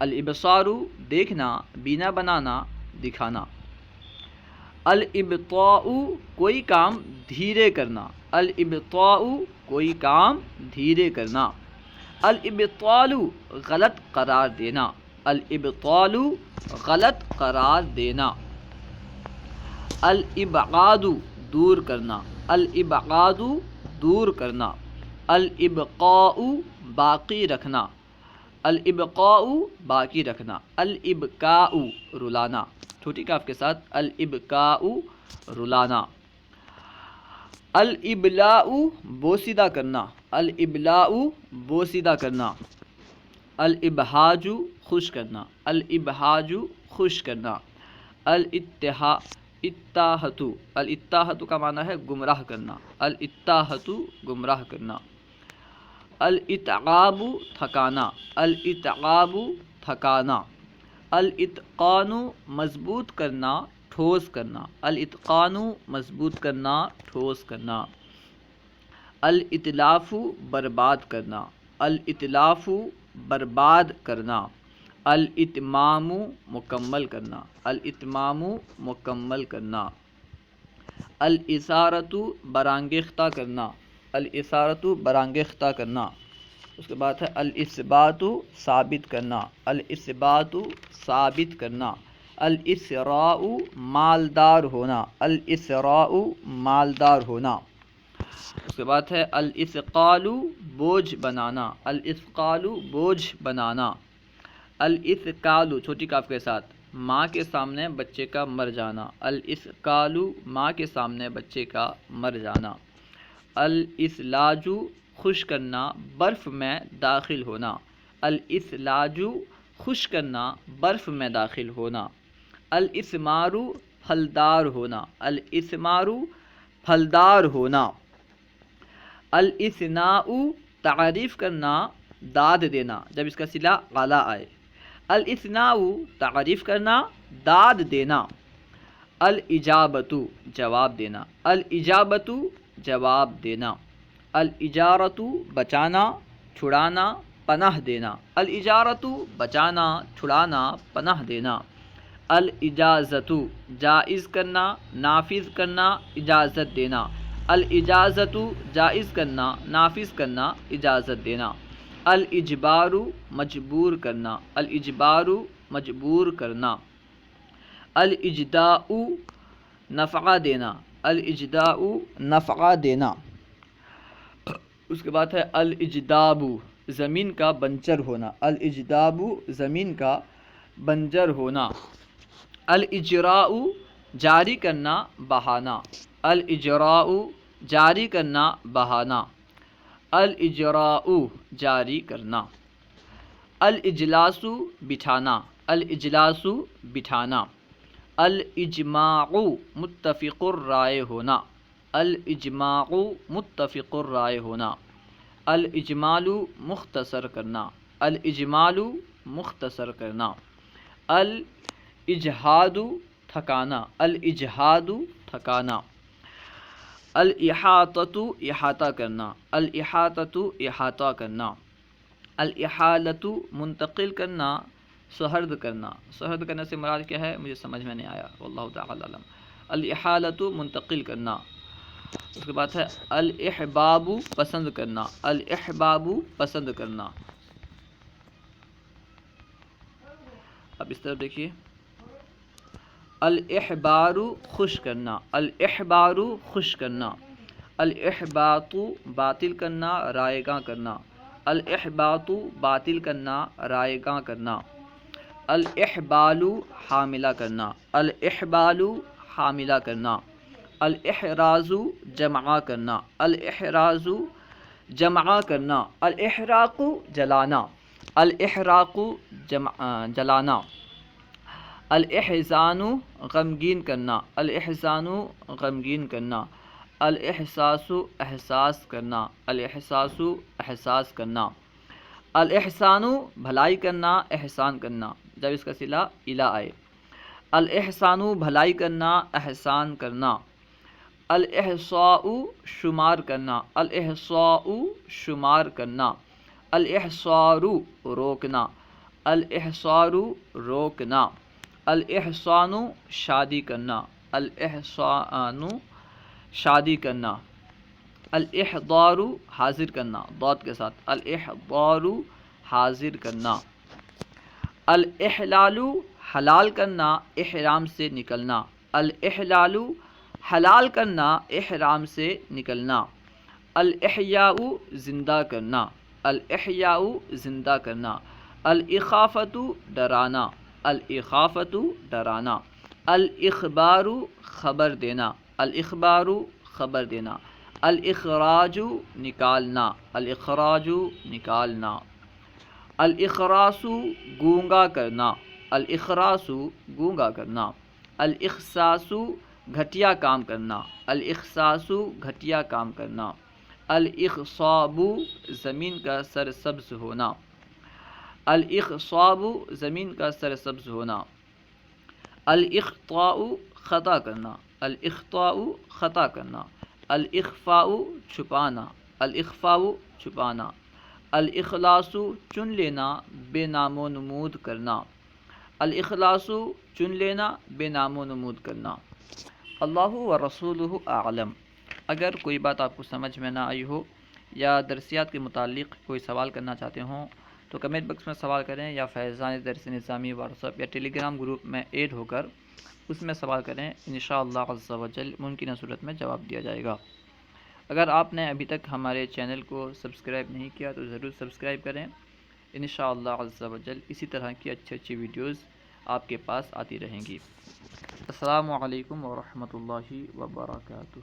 الابصار دیکھنا، بینا بنانا، دکھانا. الابطاء کوئی کام دھیرے کرنا، الابطاء کوئی کام دھیرے کرنا. الابطال غلط قرار دینا، الابطال غلط قرار دینا. الابعاد دور کرنا، الابعاد دور کرنا. الابقاء باقی رکھنا، الابقاء باقی رکھنا. الابکاء رلانا، چھوٹی کاف کے ساتھ الابکاء رلانا. الابلاء بوسیدہ کرنا، الابلاء بوسیدہ کرنا. الابہاج خوش کرنا، الابہاج خوش کرنا. الاتاہت، الاتاہت کا معنی ہے گمراہ کرنا، الاتاہت گمراہ کرنا. الاتعاب تھکانا، الاتعاب تھکانا. الاتقان مضبوط کرنا، ٹھوس کرنا، الاتقان مضبوط کرنا، ٹھوس کرنا. الاتلاف برباد کرنا، الاتلاف برباد کرنا. الاتمام مکمل کرنا، الاتمام مکمل کرنا. الاسارت برانگیختہ کرنا، الاسارت برانگیختہ کرنا. اس کے بعد ہے الاثبات ثابت کرنا، الاثبات ثابت کرنا. الاسراء مالدار ہونا، الاسراء مالدار ہونا. اس کے بعد ہے الاثقال بوجھ بنانا، الاثقال بوجھ بنانا. الاثقال چھوٹی کاف کے ساتھ ماں کے سامنے بچے کا مر جانا، الاثقال ماں کے سامنے بچے کا مر جانا. الاثلاج خوش کرنا، برف میں داخل ہونا، الاثلاج خوش کرنا، برف میں داخل ہونا. الاثمار پھلدار ہونا، الاثمار پھلدار ہونا. الاثناء تعریف کرنا، داد دینا، جب اس کا صلہ اعلیٰ آئے. الاثناء تعریف کرنا، داد دینا. الاجابت جواب دینا، الاجابت جواب دینا. الاجارت بچانا، چھڑانا، پناہ دینا، الاجارت بچانا، چھڑانا، پناہ دینا. الاجازت جائز کرنا، نافذ کرنا، اجازت دینا، الاجازت جائز کرنا، نافذ کرنا، اجازت دینا. الاجبار مجبور کرنا، الاجبار مجبور کرنا. الاجداء نفع دینا، الاجداء نفع دینا. اس کے بعد ہے الاجداب زمین کا بنجر ہونا، الاجداب زمین کا بنجر ہونا. الاجراء جاری کرنا، بہانا، الاجراء جاری کرنا، بہانا. الاجراء جاری کرنا. الاجلاس بٹھانا، الاجلاس بٹھانا. الاجماع متفق الرائے ہونا، الاجماع متفق الرائے ہونا. الاجمال مختصر کرنا، الاجمال مختصر کرنا. الاجہاد تھکانا، الاجہاد تھکانا. الاحاطۃ احاطہ کرنا، الاحاطۃ احاطہ کرنا. الاحالۃ منتقل کرنا، سرد کرنا، سرد کرنے سے مراد کیا ہے مجھے سمجھ میں نہیں آیا، واللہ تعالی علم. الاحالۃ منتقل کرنا. اس کے بعد ہے الاحباب پسند کرنا، الاحباب پسند کرنا. اب اس طرف دیکھیے. الاحبار خوش کرنا، الاحبار خوش کرنا. الاحباط باطل کرنا، رائے گاں کرنا، الاحباط باطل کرنا، رائے گاں کرنا. الاحبال حاملہ کرنا، الاحبال حاملہ کرنا. الاحراز جمع کرنا، الاحراز جمع کرنا. الاحراق جلانا، الاحراق جلانا. الاحزان غمگین کرنا، الاحزان غمگین کرنا. الاحساس احساس کرنا، الاحساس احساس کرنا. الاحسان بھلائی کرنا، احسان کرنا، جب اس کا صلہ الی آئے. الاحسان بھلائی کرنا، احسان کرنا. الاحصاء شمار کرنا، الاحصاء شمار کرنا. الاحصار روکنا، الاحصار روکنا، الاحصان شادی کرنا، الاحصان شادی کرنا، الاحضار حاضر کرنا ضاد کے ساتھ، الاحضار حاضر کرنا، الاحلال حلال کرنا احرام سے نکلنا، الاحلال حلال کرنا احرام سے نکلنا، الاحیاء زندہ کرنا، الاحیاء زندہ کرنا، الاخافۃ ڈرانا، الاخافۃ ڈرانا، الاخبار خبر دینا، الاخبار خبر دینا، الاخراج نکالنا، الاخراج نکالنا، الاخراس گونگا کرنا، الاخراس گونگا کرنا، الاخصاص گھٹیا کام کرنا، الاخصاص گھٹیا کام کرنا، الاخصاب زمین کا سرسبز ہونا، الاخصاب زمین کا سرسبز ہونا، الاخطاء خطا کرنا، الاخطاء خطا کرنا، الاخفاء چھپانا، الاخفاء چھپانا، الاخلاص چن لینا بے نام و نمود کرنا، الاخلاص چن لینا بے نام و نمود کرنا۔ اللہ و رسولہ اعلم۔ اگر کوئی بات آپ کو سمجھ میں نہ آئی ہو یا درسیات کے متعلق کوئی سوال کرنا چاہتے ہوں تو کمنٹ باکس میں سوال کریں، یا فیضان درس نظامی واٹس ایپ یا ٹیلی گرام گروپ میں ایڈ ہو کر اس میں سوال کریں، انشاءاللہ عز و جل ممکنہ صورت میں جواب دیا جائے گا۔ اگر آپ نے ابھی تک ہمارے چینل کو سبسکرائب نہیں کیا تو ضرور سبسکرائب کریں، انشاءاللہ عز و جل اسی طرح کی اچھی ویڈیوز آپ کے پاس آتی رہیں گی۔ السلام علیکم ورحمۃ اللہ وبرکاتہ۔